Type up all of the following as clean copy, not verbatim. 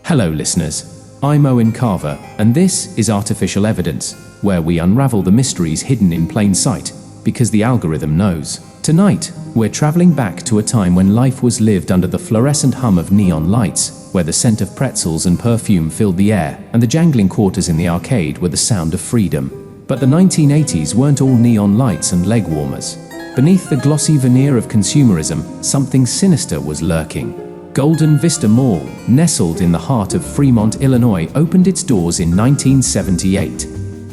Hello listeners, I'm Owen Carver, and this is Artificial Evidence, where we unravel the mysteries hidden in plain sight, because the algorithm knows. Tonight, we're traveling back to a time when life was lived under the fluorescent hum of neon lights, where the scent of pretzels and perfume filled the air, and the jangling quarters in the arcade were the sound of freedom. But the 1980s weren't all neon lights and leg warmers. Beneath the glossy veneer of consumerism, something sinister was lurking. Golden Vista Mall, nestled in the heart of Fremont, Illinois, opened its doors in 1978.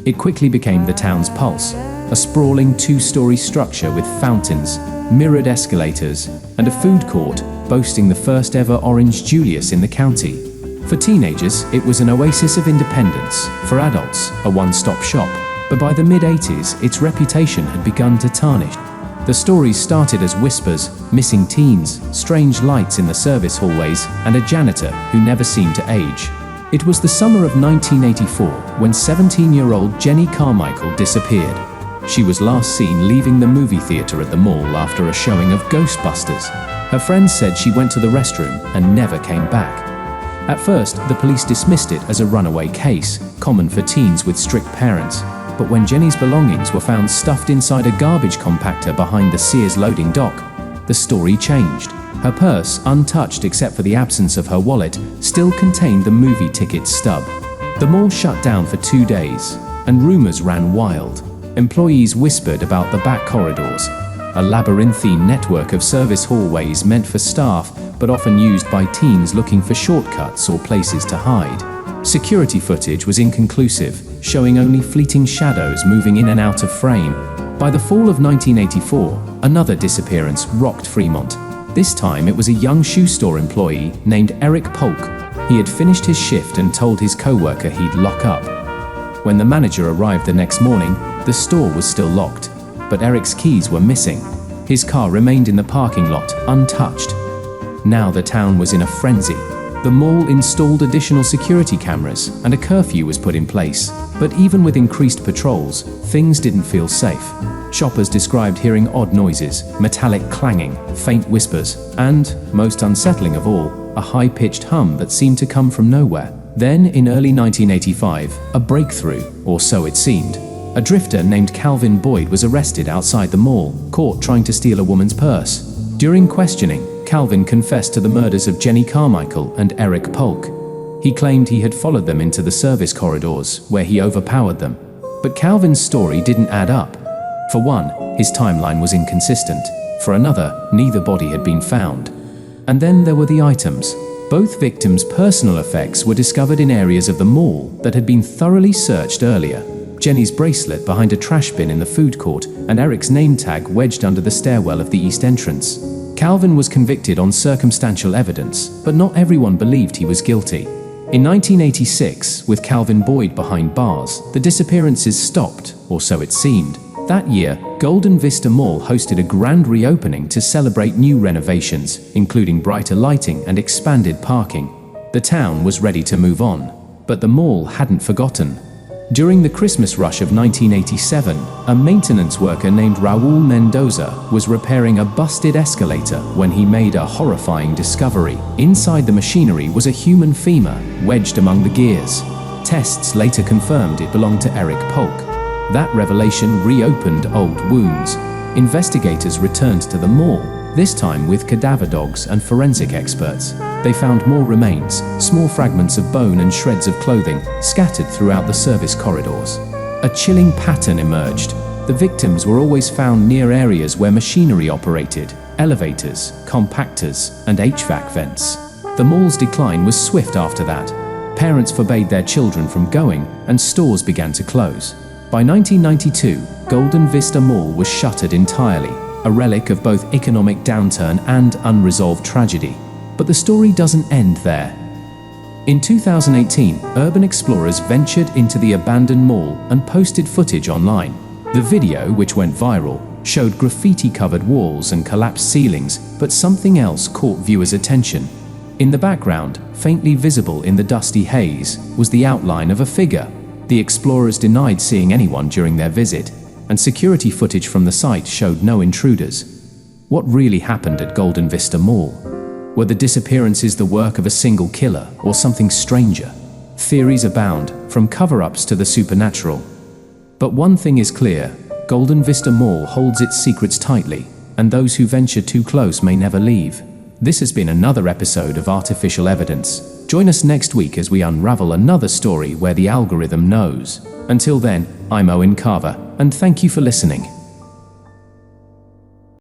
It quickly became the town's pulse, a sprawling two-story structure with fountains, mirrored escalators, and a food court boasting the first ever Orange Julius in the county. For teenagers, it was an oasis of independence. For adults, a one-stop shop. But by the mid-80s, its reputation had begun to tarnish. The stories started as whispers, missing teens, strange lights in the service hallways, and a janitor who never seemed to age. It was the summer of 1984 when 17-year-old Jenny Carmichael disappeared. She was last seen leaving the movie theater at the mall after a showing of Ghostbusters. Her friends said she went to the restroom and never came back. At first, the police dismissed it as a runaway case, common for teens with strict parents. But when Jenny's belongings were found stuffed inside a garbage compactor behind the Sears loading dock, the story changed. Her purse, untouched except for the absence of her wallet, still contained the movie ticket stub. The mall shut down for 2 days, and rumors ran wild. Employees whispered about the back corridors, a labyrinthine network of service hallways meant for staff, but often used by teens looking for shortcuts or places to hide. Security footage was inconclusive, showing only fleeting shadows moving in and out of frame. By the fall of 1984, another disappearance rocked Fremont. This time it was a young shoe store employee named Eric Polk. He had finished his shift and told his co-worker he'd lock up. When the manager arrived the next morning, the store was still locked, but Eric's keys were missing. His car remained in the parking lot, untouched. Now the town was in a frenzy. The mall installed additional security cameras and a curfew was put in place. But even with increased patrols, things didn't feel safe. Shoppers described hearing odd noises, metallic clanging, faint whispers, and, most unsettling of all, a high-pitched hum that seemed to come from nowhere. Then, in early 1985, a breakthrough, or so it seemed. A drifter named Calvin Boyd was arrested outside the mall, caught trying to steal a woman's purse. During questioning, Calvin confessed to the murders of Jenny Carmichael and Eric Polk. He claimed he had followed them into the service corridors, where he overpowered them. But Calvin's story didn't add up. For one, his timeline was inconsistent. For another, neither body had been found. And then there were the items. Both victims' personal effects were discovered in areas of the mall that had been thoroughly searched earlier. Jenny's bracelet behind a trash bin in the food court, and Eric's name tag wedged under the stairwell of the east entrance. Calvin was convicted on circumstantial evidence, but not everyone believed he was guilty. In 1986, with Calvin Boyd behind bars, the disappearances stopped, or so it seemed. That year, Golden Vista Mall hosted a grand reopening to celebrate new renovations, including brighter lighting and expanded parking. The town was ready to move on, but the mall hadn't forgotten. During the Christmas rush of 1987, a maintenance worker named Raul Mendoza was repairing a busted escalator when he made a horrifying discovery. Inside the machinery was a human femur wedged among the gears. Tests later confirmed it belonged to Eric Polk. That revelation reopened old wounds. Investigators returned to the mall, this time with cadaver dogs and forensic experts. They found more remains, small fragments of bone and shreds of clothing scattered throughout the service corridors. A chilling pattern emerged. The victims were always found near areas where machinery operated, elevators, compactors, and HVAC vents. The mall's decline was swift after that. Parents forbade their children from going, and stores began to close. By 1992, Golden Vista Mall was shuttered entirely, a relic of both economic downturn and unresolved tragedy. But the story doesn't end there. In 2018, urban explorers ventured into the abandoned mall and posted footage online. The video, which went viral, showed graffiti-covered walls and collapsed ceilings, but something else caught viewers' attention. In the background, faintly visible in the dusty haze, was the outline of a figure. The explorers denied seeing anyone during their visit, and security footage from the site showed no intruders. What really happened at Golden Vista Mall? Were the disappearances the work of a single killer or something stranger? Theories abound, from cover-ups to the supernatural. But one thing is clear: Golden Vista Mall holds its secrets tightly, and those who venture too close may never leave. This has been another episode of Artificial Evidence. Join us next week as we unravel another story where the algorithm knows. Until then, I'm Owen Carver, and thank you for listening.